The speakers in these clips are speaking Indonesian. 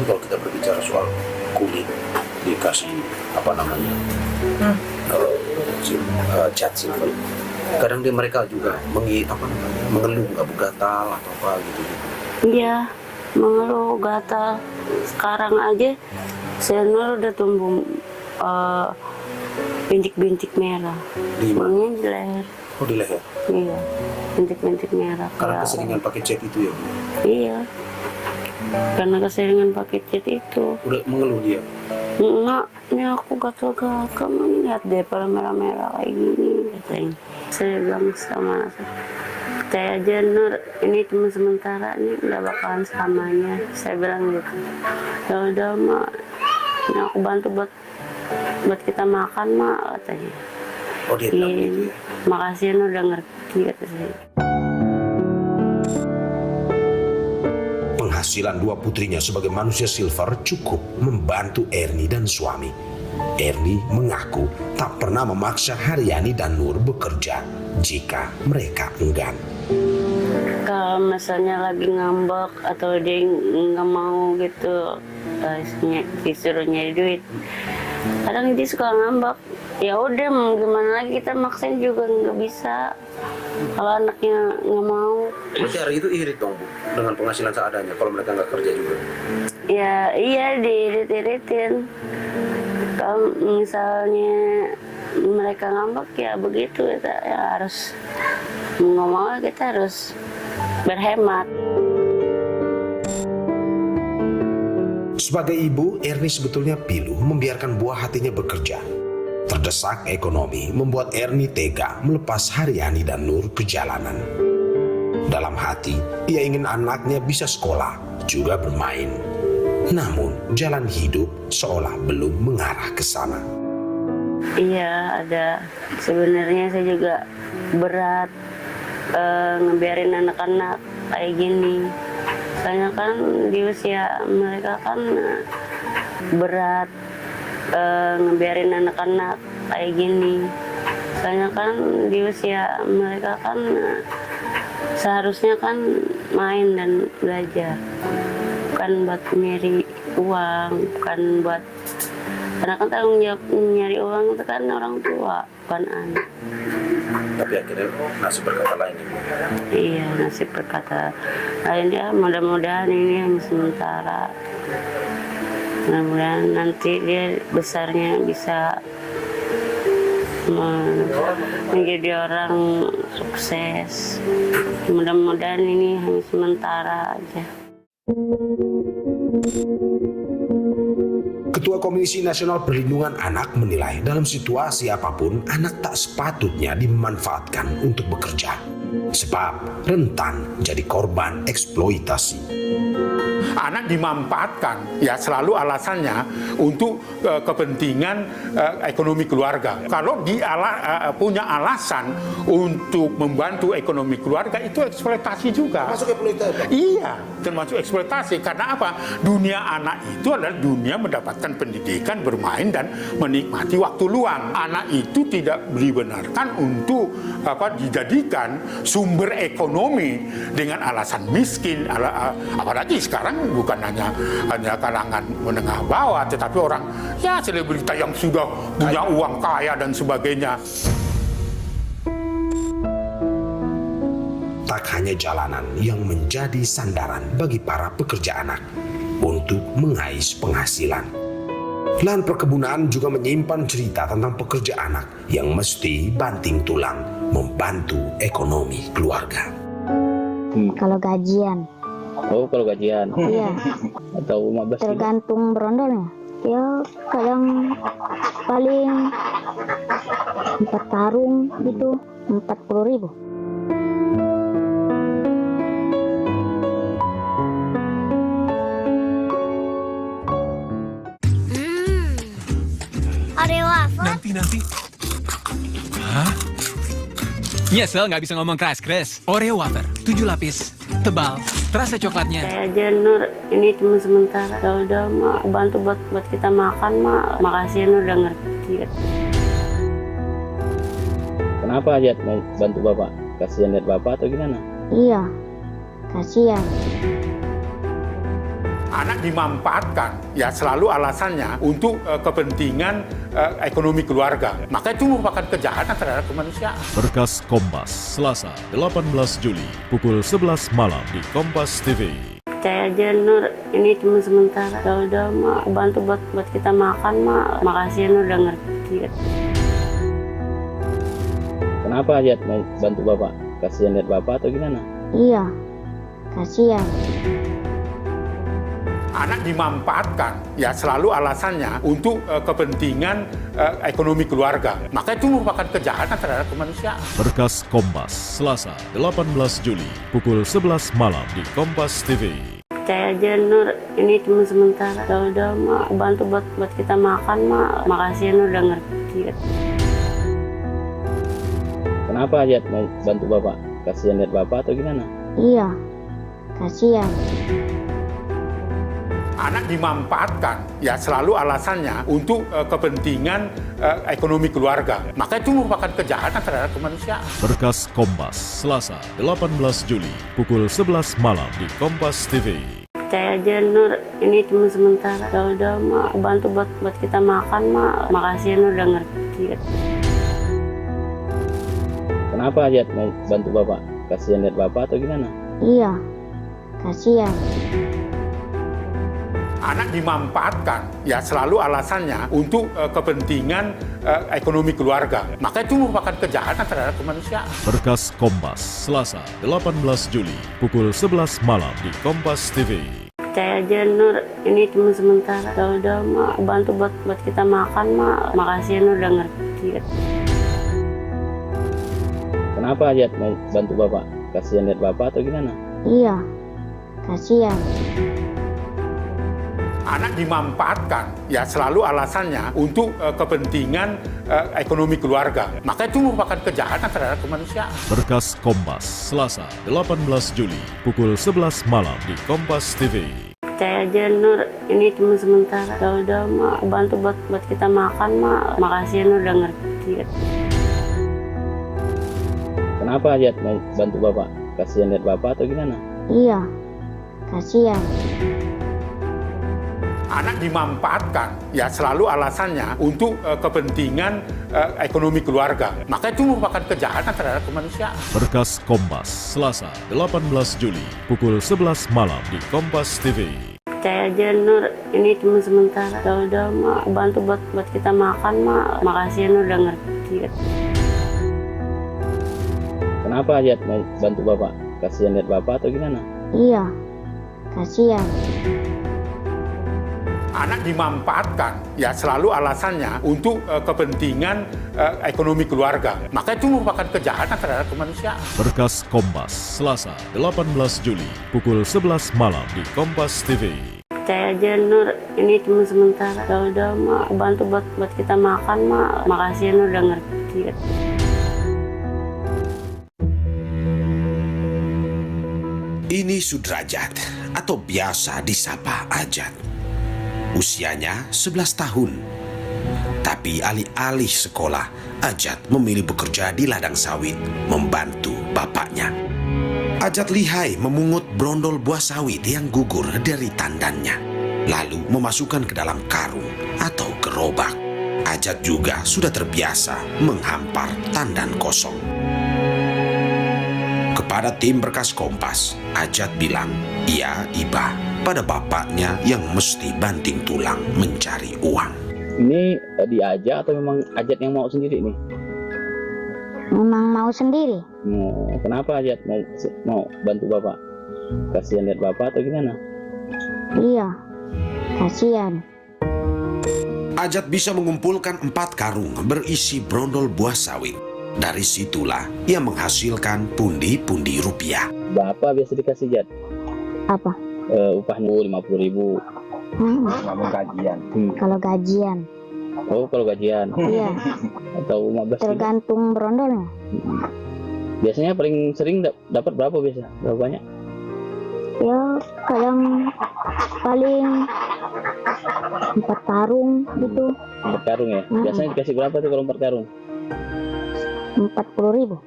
Tapi kalau kita berbicara soal kulit dikasih apa namanya cat silver, kadang mereka juga mengeluh abu gatal atau apa gitu. Iya, mengeluh gatal. Sekarang aja senior udah tumbuh bintik-bintik merah. Di mana? Ini di leher. Oh, di leher. Iya, bintik-bintik merah. Karena keseringan pakai cat itu ya, Bu? Iya, karena keseringan pakai cat itu. Udah mengeluh dia? Enggak, ini aku gatal-gatal. Kamu lihat deh, pada merah-merah kayak gini. Katanya. Saya bilang sama saya aja, Nur, ini cuma sementara, ini nggak bakalan selamanya. Saya bilang gitu. Ya udah, Mak, ini aku bantu buat kita makan, Mak, katanya. Oh, dia bilang gitu ya? Makasih, Nur, udah ngerti, kata saya. Penghasilan dua putrinya sebagai manusia silver cukup membantu Erni dan suami. Erni mengaku tak pernah memaksa Haryani dan Nur bekerja jika mereka enggan. Kalau misalnya lagi ngambek atau dia nggak mau gitu, disuruh nyari duit, kadang dia suka ngambek. Ya udah, mau gimana lagi, kita maksain juga nggak bisa. Kalau anaknya nggak mau. Berarti hari itu irit dong, Bu, dengan penghasilan seadanya kalau mereka nggak kerja juga? Ya iya, diirit-iritin. Kalau misalnya mereka ngambek ya begitu, kita ya harus ngomong, kita harus berhemat. Sebagai ibu, Erni sebetulnya pilu membiarkan buah hatinya bekerja. Terdesak ekonomi membuat Erni tega melepas Haryani dan Nur ke jalanan. Dalam hati, ia ingin anaknya bisa sekolah, juga bermain. Namun, jalan hidup seolah belum mengarah ke sana. Iya, ada. Sebenarnya saya juga berat ngebiarin anak-anak kayak gini. Soalnya kan di usia mereka kan berat ngebiarin anak-anak kayak gini. Soalnya kan di usia mereka kan seharusnya kan main dan belajar. Bukan buat nyari uang, bukan buat, karena kan tanggung jawab nyari uang itu kan orang tua, bukan anak. Tapi akhirnya nasib berkata lain, Ibu. Iya, nasib berkata lain. Ya mudah-mudahan ini hanya sementara. Mudah-mudahan nanti dia besarnya bisa menjadi orang sukses. Mudah-mudahan ini hanya sementara aja. Ketua Komisi Nasional Perlindungan Anak menilai dalam situasi apapun anak tak sepatutnya dimanfaatkan untuk bekerja, sebab rentan jadi korban eksploitasi. Anak dimanfaatkan, ya selalu alasannya untuk kepentingan ekonomi keluarga. Kalau dia punya alasan untuk membantu ekonomi keluarga, itu eksploitasi juga. Masuk eksploitasi? Iya, termasuk eksploitasi. Karena apa? Dunia anak itu adalah dunia mendapatkan pendidikan, bermain dan menikmati waktu luang. Anak itu tidak dibenarkan untuk dijadikan sumber ekonomi dengan alasan miskin. Apalagi sekarang bukan hanya kalangan menengah bawah, tetapi orang ya selebriti yang sudah punya uang kaya dan sebagainya. Tak hanya jalanan yang menjadi sandaran bagi para pekerja anak untuk mengais penghasilan. Lahan perkebunan juga menyimpan cerita tentang pekerja anak yang mesti banting tulang membantu ekonomi keluarga. Kalau gajian. Oh, kalau gajian. Iya. Atau 15 kilo? Tergantung berondolnya. Ya, kadang paling 4 karung gitu, 40.000. Oreo waffle? Nanti. Hah? Nyesel nggak bisa ngomong keras-keras. Oreo wafer, 7 lapis, tebal, terasa coklatnya. Saya aja, Nur, ini cuma sementara. Ya udah, Mak, bantu buat kita makan, Mak. Makasih, Nur, udah ngerti. Kenapa Ajat mau bantu Bapak? Kasihan lihat Bapak atau gimana? Iya, kasihan. Anak dimanfaatkan, ya selalu alasannya untuk kepentingan ekonomi keluarga. Maka itu merupakan kejahatan terhadap kemanusiaan. Berkas Kompas, Selasa 18 Juli, pukul 11 malam di Kompas TV. Percaya aja Nur, ini cuma sementara. Ya udah mak, bantu buat kita makan mak. Makasih Nur udah ngerti. Kenapa Ajat mau bantu bapak? Kasihan lihat bapak atau gimana? Iya, kasihan. Anak dimanfaatkan, ya selalu alasannya untuk kepentingan ekonomi keluarga. Maka itu merupakan kejahatan terhadap kemanusiaan. Berkas Kompas, Selasa 18 Juli, pukul 11 malam di Kompas TV. Percaya aja Nur, ini cuma sementara. Ya udah mak, bantu buat kita makan mak. Makasih Nur udah ngerti. Kenapa Ajat mau bantu bapak? Kasihan lihat bapak atau gimana? Iya, kasihan. Anak dimanfaatkan, ya selalu alasannya untuk kepentingan ekonomi keluarga. Maka itu merupakan kejahatan terhadap kemanusiaan. Berkas Kompas, Selasa 18 Juli, pukul 11 malam di Kompas TV. Percaya aja Nur, ini cuma sementara. Ya udah mak, bantu buat kita makan mak. Makasih Nur udah ngerti. Kenapa Ajat mau bantu bapak? Kasihan lihat bapak atau gimana? Iya, kasihan. Anak dimanfaatkan, ya selalu alasannya untuk kepentingan ekonomi keluarga. Maka itu merupakan kejahatan terhadap kemanusiaan. Berkas Kompas, Selasa 18 Juli, pukul 11 malam di Kompas TV. Percaya aja Nur, ini cuma sementara. Ya udah mak, bantu buat kita makan mak. Makasih Nur udah ngerti. Kenapa Ajat mau bantu bapak? Kasihan lihat bapak atau gimana? Iya, kasihan. Anak dimanfaatkan, ya selalu alasannya untuk kepentingan ekonomi keluarga. Maka itu merupakan kejahatan terhadap kemanusiaan. Berkas Kompas, Selasa 18 Juli, pukul 11 malam di Kompas TV. Percaya aja Nur, ini cuma sementara. Ya udah mak, bantu buat kita makan mak. Makasih Nur udah ngerti. Kenapa Ajat mau bantu bapak? Kasihan lihat bapak atau gimana? Iya, kasihan. Anak dimanfaatkan, ya selalu alasannya untuk kepentingan ekonomi keluarga. Maka itu merupakan kejahatan terhadap kemanusiaan. Berkas Kompas, Selasa 18 Juli, pukul 11 malam di Kompas TV. Percaya aja Nur, ini cuma sementara. Ya udah mak, bantu buat kita makan mak. Makasih Nur udah ngerti. Kenapa Ajat mau bantu bapak? Kasihan lihat bapak atau gimana? Iya, kasihan. Anak dimanfaatkan, ya selalu alasannya untuk kepentingan ekonomi keluarga. Maka itu merupakan kejahatan terhadap kemanusiaan. Berkas Kompas, Selasa 18 Juli, pukul 11 malam di Kompas TV. Percaya aja Nur, ini cuma sementara. Ya udah mak, bantu buat kita makan mak. Makasih Nur udah ngerti. Ini Sudrajat, atau biasa disapa Ajat. Usianya 11 tahun. Tapi alih-alih sekolah, Ajat memilih bekerja di ladang sawit, membantu bapaknya. Ajat lihai memungut brondol buah sawit yang gugur dari tandannya, lalu memasukkan ke dalam karung atau gerobak. Ajat juga sudah terbiasa menghampar tandan kosong. Kepada tim berkas Kompas, Ajat bilang ia iba pada bapaknya yang mesti banting tulang mencari uang. Ini diajak atau memang Ajat yang mau sendiri nih? Memang mau sendiri. Kenapa Ajat mau bantu bapak? Kasihan lihat bapak atau gimana? Iya, kasihan. Ajat bisa mengumpulkan 4 karung berisi brondol buah sawit. Dari situlah ia menghasilkan pundi-pundi rupiah. Berapa biasa dikasih Ajat? Apa? Upahnya 50.000. Kalau gajian. Oh, kalau gajian. Iya, Atau 15 ribu. tergantung brondolnya. Biasanya paling sering dapat berapa biasa? Berapa banyak? Ya, kadang paling 4 karung gitu. 4 karung ya? Biasanya dikasih berapa tuh kalau 4 karung? 40.000.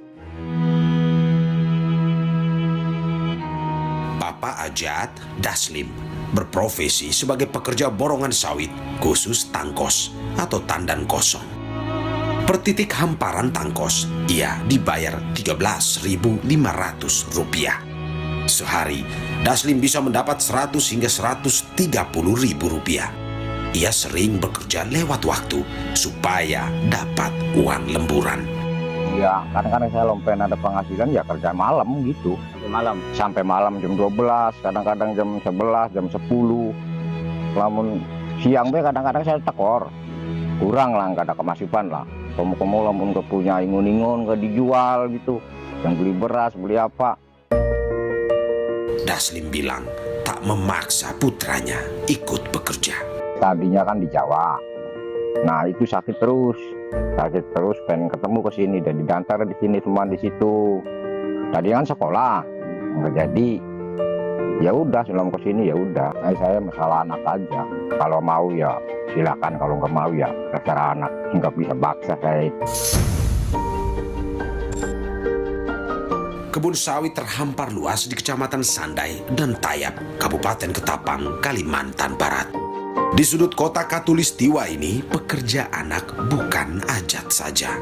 Bapak Ajat, Daslim, berprofesi sebagai pekerja borongan sawit, khusus tangkos atau tandan kosong. Per titik hamparan tangkos, ia dibayar Rp13.500. Sehari, Daslim bisa mendapat 100 hingga Rp130.000. Ia sering bekerja lewat waktu supaya dapat uang lemburan. Ya, kadang-kadang saya lompen ada penghasilan ya kerja malam gitu. Sampai malam jam 12, kadang-kadang jam 11, jam 10. Lamun siang be kadang-kadang saya tekor. Kurang lah, nggak ada kemasukan lah. Kamu lamun ke punya ingun-ingun, ke dijual gitu. Yang beli beras, beli apa. Daslim bilang tak memaksa putranya ikut bekerja. Tadinya kan di Jawa. Nah, itu sakit terus, pengen ketemu ke sini dan diantar di sini semua di situ. Tadi kan sekolah, nggak jadi. Ya udah, sebelum ke sini ya udah. Saya masalah anak aja. Kalau mau ya silakan, kalau nggak mau ya terserah anak. Nggak bisa baksa saya. Kebun sawit terhampar luas di Kecamatan Sandai dan Tayap, Kabupaten Ketapang, Kalimantan Barat. Di sudut kota Katulistiwa ini, pekerja anak bukan Ajat saja.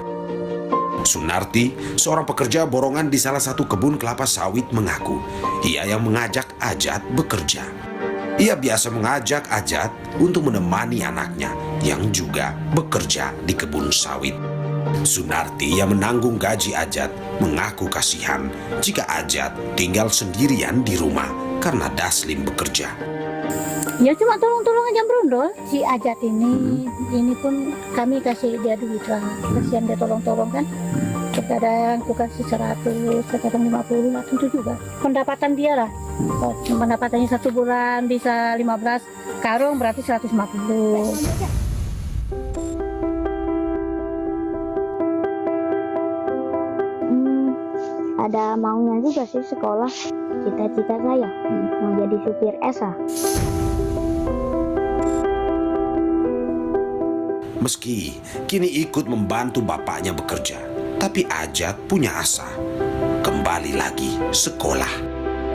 Sunarti, seorang pekerja borongan di salah satu kebun kelapa sawit, mengaku ia yang mengajak Ajat bekerja. Ia biasa mengajak Ajat untuk menemani anaknya yang juga bekerja di kebun sawit. Sunarti yang menanggung gaji Ajat mengaku kasihan jika Ajat tinggal sendirian di rumah karena Daslim bekerja. Ya cuma tolong-tolong aja berondol. Si Ajat ini pun kami kasih dia duit lah. Kasihan dia tolong-tolong kan. Kadang aku kasih 100, kadang 50, nah tentu juga. Pendapatan dia lah. Pendapatannya 1 bulan bisa 15 karung berarti 150. Ada maunya juga sih sekolah. Cita-cita saya mau jadi supir ESA. Meski kini ikut membantu bapaknya bekerja, tapi Ajat punya asa kembali lagi sekolah.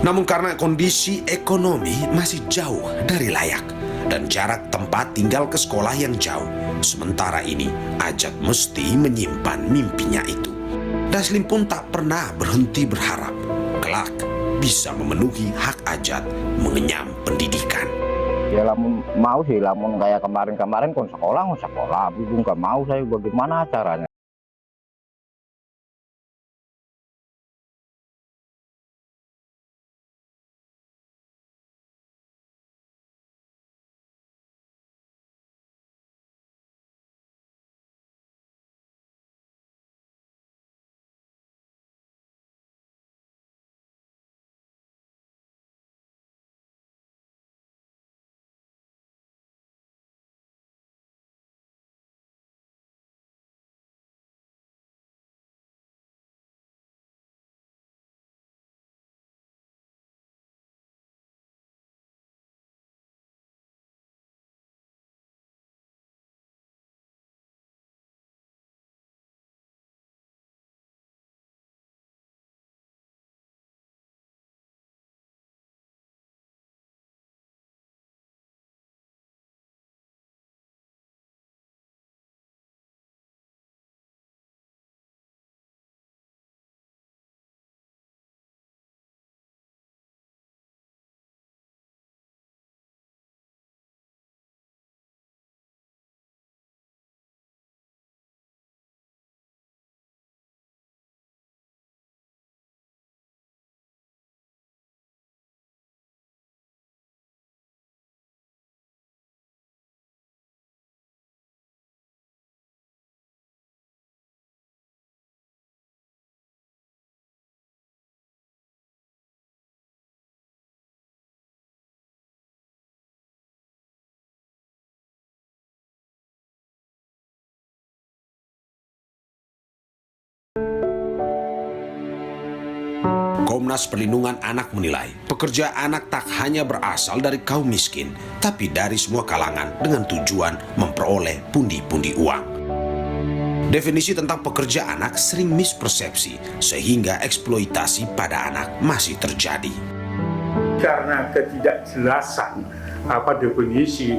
Namun karena kondisi ekonomi masih jauh dari layak dan jarak tempat tinggal ke sekolah yang jauh, sementara ini Ajat mesti menyimpan mimpinya itu. Daslim pun tak pernah berhenti berharap kelak bisa memenuhi hak Ajat mengenyam pendidikan. Ya lamun mau sih, lamun kayak kemarin-kemarin kon sekolah, ibu nggak mau saya bagaimana caranya. Komnas Perlindungan Anak menilai pekerja anak tak hanya berasal dari kaum miskin, tapi dari semua kalangan dengan tujuan memperoleh pundi-pundi uang. Definisi tentang pekerja anak sering mispersepsi sehingga eksploitasi pada anak masih terjadi. Karena ketidakjelasan definisi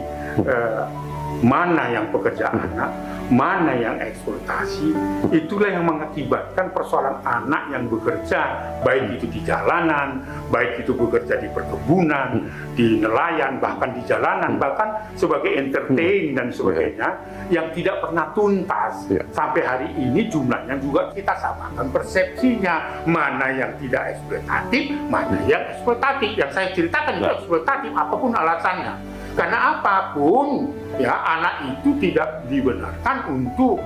mana yang pekerja anak, mana yang eksploitasi, itulah yang mengakibatkan persoalan anak yang bekerja, baik itu di jalanan, baik itu bekerja di perkebunan, di nelayan, bahkan di jalanan, bahkan sebagai entertain dan sebagainya, yang tidak pernah tuntas. Sampai hari ini jumlahnya juga kita samakan persepsinya, mana yang tidak eksploitatif, mana yang eksploitatif. Yang saya ceritakan itu eksploitatif, apapun alasannya. Karena apapun ya, anak itu tidak dibenarkan untuk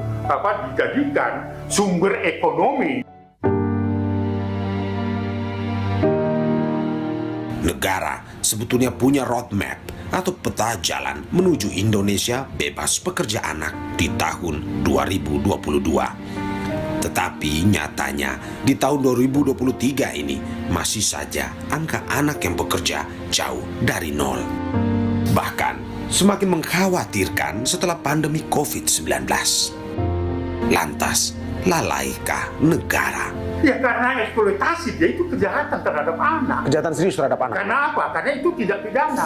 dijadikan sumber ekonomi. Negara sebetulnya punya roadmap atau peta jalan menuju Indonesia bebas pekerja anak di tahun 2022. Tetapi nyatanya di tahun 2023 ini masih saja angka anak yang bekerja jauh dari nol. Bahkan semakin mengkhawatirkan setelah pandemi COVID-19. Lantas, lalaikah negara? Ya karena eksploitasi, dia itu kejahatan terhadap anak. Kejahatan serius terhadap anak. Karena apa? Karena itu tidak pidana.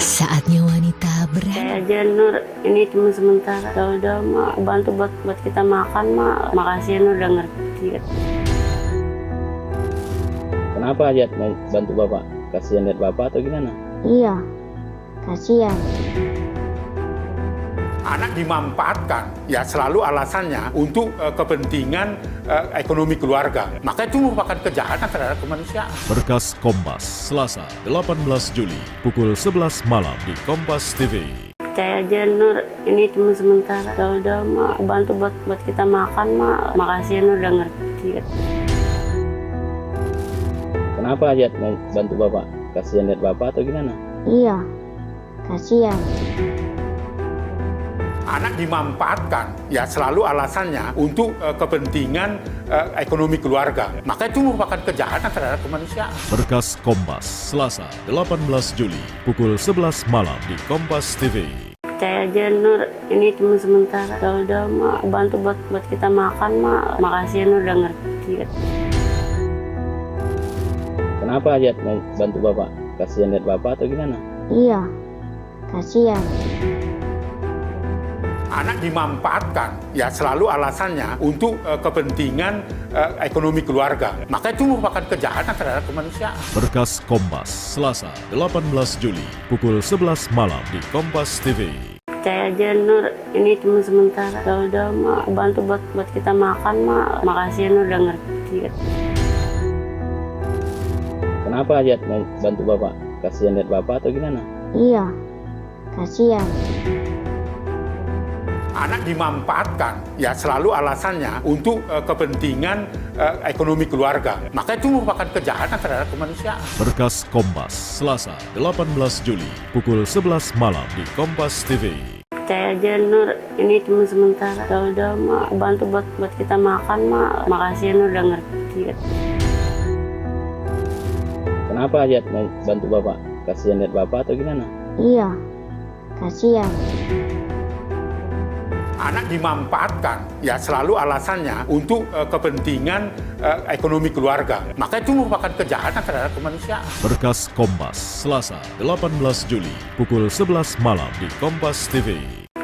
Saatnya wanita berani. Saya aja Nur, ini cuma sementara. Udah mak, bantu buat kita makan mak. Makasih Nur udah ngerti. Kenapa Ajat mau bantu bapak? Kasihan lihat bapak atau gimana? Iya, kasihan. Anak dimanfaatkan, ya selalu alasannya untuk kepentingan ekonomi keluarga. Maka itu merupakan kejahatan terhadap kemanusiaan. Berkas Kompas, Selasa 18 Juli, pukul 11 malam di Kompas TV. Saya aja Nur, ini cuma sementara. Udah mak, bantu buat kita makan mak. Makasih Nur udah ngerti. Kenapa Ajat mau bantu bapak? Kasihan lihat bapak atau gimana? Iya, kasihan. Anak dimanfaatkan, ya selalu alasannya untuk kepentingan ekonomi keluarga. Maka itu merupakan kejahatan terhadap kemanusiaan. Berkas Kompas, Selasa 18 Juli, pukul 11 malam di Kompas TV. Saya aja Nur, ini cuma sementara. Udah mak, bantu buat kita makan mak. Makasih Nur udah ngerti. Kenapa Ajat mau bantu bapak? Kasihan lihat bapak atau gimana? Iya, kasihan. Anak dimanfaatkan, ya selalu alasannya untuk kepentingan ekonomi keluarga. Maka itu merupakan kejahatan terhadap kemanusiaan. Berkas Kompas, Selasa 18 Juli, pukul 11 malam di Kompas TV. Saya aja Nur, ini cuma sementara. Udah mak, bantu buat kita makan mak. Makasih Nur udah ngerti. Kenapa Ajat mau bantu bapak? Kasihan lihat bapak atau gimana? Iya, kasihan. Anak dimanfaatkan, ya selalu alasannya untuk kepentingan ekonomi keluarga. Maka itu merupakan kejahatan terhadap kemanusiaan. Berkas Kompas, Selasa 18 Juli, pukul 11 malam di Kompas TV. Saya aja Nur, ini cuma sementara. Udah mak, bantu buat kita makan mak. Makasih Nur udah ngerti. Kenapa Ajat mau bantu bapak? Kasihan lihat bapak atau gimana? Iya, kasihan. Anak dimanfaatkan, ya selalu alasannya untuk kepentingan ekonomi keluarga. Maka itu merupakan kejahatan terhadap kemanusiaan. Berkas Kompas, Selasa 18 Juli, pukul 11 malam di Kompas TV.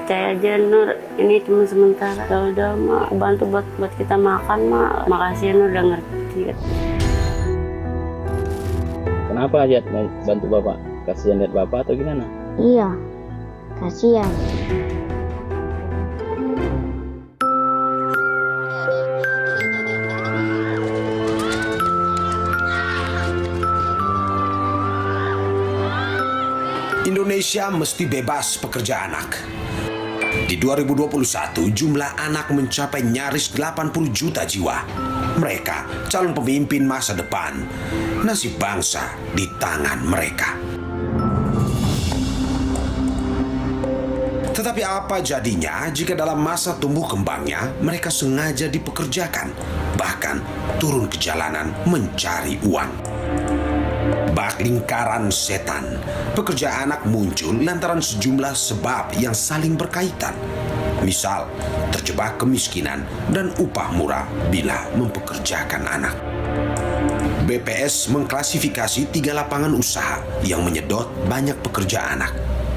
Saya aja Nur, ini cuma sementara. Udah mak, bantu buat kita makan mak. Makasih Nur udah ngerti. Kenapa Ajat mau bantu bapak? Kasihan lihat bapak atau gimana? Iya, kasihan. Indonesia mesti bebas pekerja anak. Di 2021, jumlah anak mencapai nyaris 80 juta jiwa. Mereka calon pemimpin masa depan. Nasib bangsa di tangan mereka. Tetapi apa jadinya jika dalam masa tumbuh kembangnya mereka sengaja dipekerjakan, bahkan turun ke jalanan mencari uang? Bak lingkaran setan, pekerja anak muncul lantaran sejumlah sebab yang saling berkaitan. Misal, terjebak kemiskinan dan upah murah bila mempekerjakan anak. BPS mengklasifikasi 3 lapangan usaha yang menyedot banyak pekerja anak,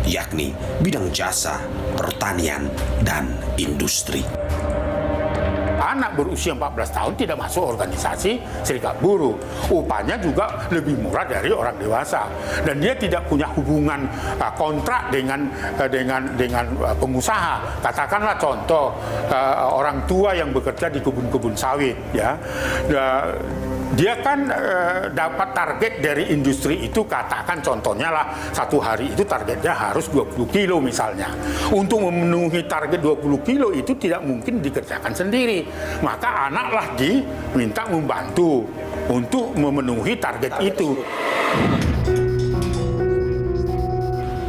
yakni bidang jasa, pertanian, dan industri. Anak berusia 14 tahun tidak masuk organisasi serikat buruh. Upahnya juga lebih murah dari orang dewasa. Dan dia tidak punya hubungan kontrak dengan pengusaha. Katakanlah contoh orang tua yang bekerja di kebun-kebun sawit, ya. Dia kan dapat target dari industri itu, katakan contohnya lah satu hari itu targetnya harus 20 kilo misalnya. Untuk memenuhi target 20 kilo itu tidak mungkin dikerjakan sendiri. Maka anaklah diminta membantu untuk memenuhi target itu.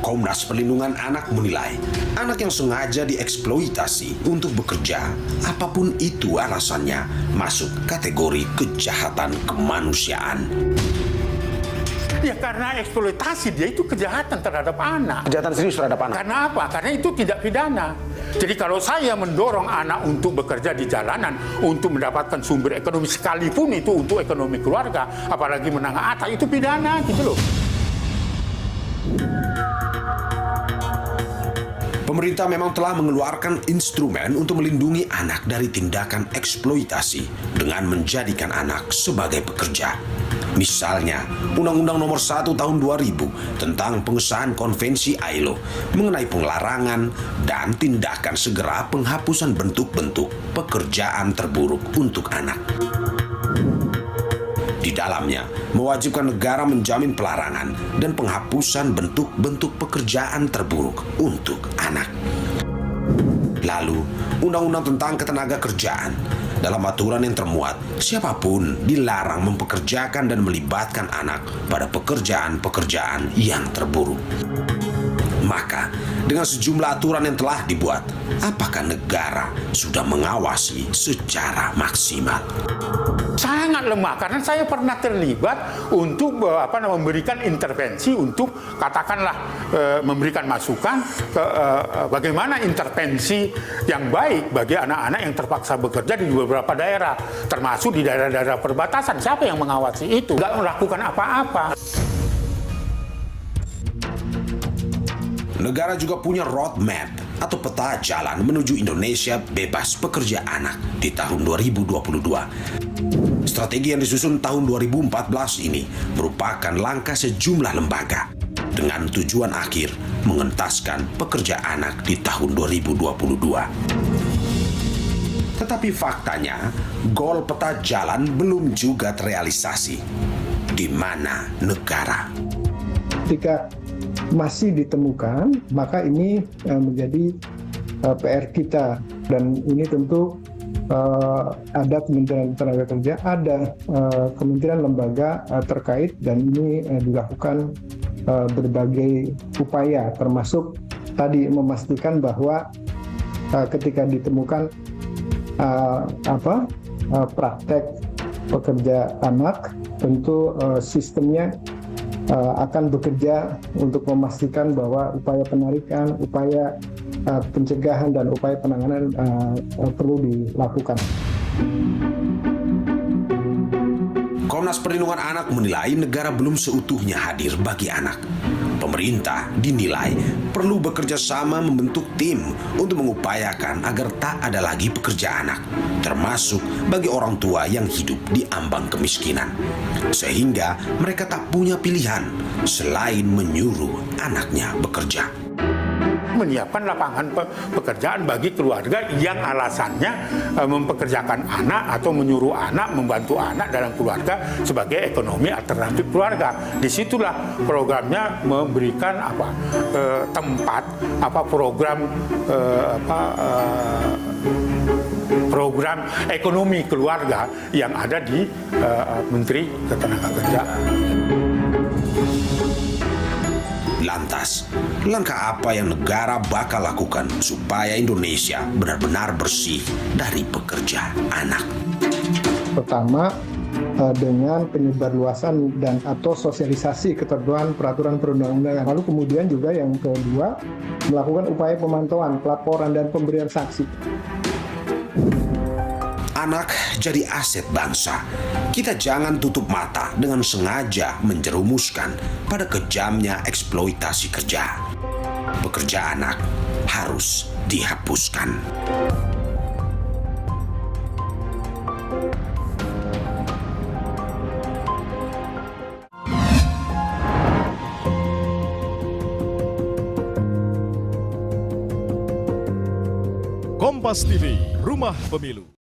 Komnas Perlindungan Anak menilai, anak yang sengaja dieksploitasi untuk bekerja, apapun itu alasannya, masuk kategori kejahatan kemanusiaan. Ya karena eksploitasi dia itu kejahatan terhadap anak. Kejahatan serius terhadap anak. Karena apa? Karena itu tidak pidana. Jadi kalau saya mendorong anak untuk bekerja di jalanan untuk mendapatkan sumber ekonomi, sekalipun itu untuk ekonomi keluarga, apalagi menengah atas, itu pidana gitu loh. Pemerintah memang telah mengeluarkan instrumen untuk melindungi anak dari tindakan eksploitasi dengan menjadikan anak sebagai pekerja. Misalnya, Undang-Undang Nomor 1 Tahun 2000 tentang pengesahan Konvensi ILO mengenai penglarangan dan tindakan segera penghapusan bentuk-bentuk pekerjaan terburuk untuk anak. Di dalamnya, mewajibkan negara menjamin pelarangan dan penghapusan bentuk-bentuk pekerjaan terburuk untuk anak. Lalu, Undang-Undang tentang Ketenagakerjaan. Dalam aturan yang termuat, siapapun dilarang mempekerjakan dan melibatkan anak pada pekerjaan-pekerjaan yang terburuk. Maka, dengan sejumlah aturan yang telah dibuat, apakah negara sudah mengawasi secara maksimal? Sangat lemah, karena saya pernah terlibat untuk memberikan intervensi untuk katakanlah memberikan masukan ke bagaimana intervensi yang baik bagi anak-anak yang terpaksa bekerja di beberapa daerah, termasuk di daerah-daerah perbatasan. Siapa yang mengawasi itu? Nggak melakukan apa-apa. Negara juga punya roadmap atau peta jalan menuju Indonesia bebas pekerja anak di tahun 2022. Strategi yang disusun tahun 2014 ini merupakan langkah sejumlah lembaga dengan tujuan akhir mengentaskan pekerja anak di tahun 2022. Tetapi faktanya, goal peta jalan belum juga terrealisasi. Di mana negara? Ketika masih ditemukan, maka ini menjadi PR kita, dan ini tentu ada Kementerian Tenagakerja, ada kementerian lembaga terkait, dan ini dilakukan berbagai upaya, termasuk tadi memastikan bahwa ketika ditemukan praktek pekerja anak, tentu sistemnya akan bekerja untuk memastikan bahwa upaya penarikan, upaya pencegahan, dan upaya penanganan perlu dilakukan. Komnas Perlindungan Anak menilai negara belum seutuhnya hadir bagi anak. Pemerintah dinilai perlu bekerja sama membentuk tim untuk mengupayakan agar tak ada lagi pekerja anak, termasuk bagi orang tua yang hidup di ambang kemiskinan. Sehingga mereka tak punya pilihan selain menyuruh anaknya bekerja. Menyiapkan lapangan pekerjaan bagi keluarga yang alasannya mempekerjakan anak atau menyuruh anak, membantu anak dalam keluarga sebagai ekonomi alternatif keluarga. Disitulah programnya memberikan tempat program ekonomi keluarga yang ada di Menteri Ketenagakerjaan. Lantas, langkah apa yang negara bakal lakukan supaya Indonesia benar-benar bersih dari pekerja anak? Pertama, dengan penyebarluasan dan atau sosialisasi ketentuan peraturan perundang-undangan. Lalu kemudian juga yang kedua, melakukan upaya pemantauan, pelaporan, dan pemberian sanksi. Anak jadi aset bangsa. Kita jangan tutup mata dengan sengaja menjerumuskan pada kejamnya eksploitasi kerja. Pekerja anak harus dihapuskan. Kompas TV, Rumah Pemilu.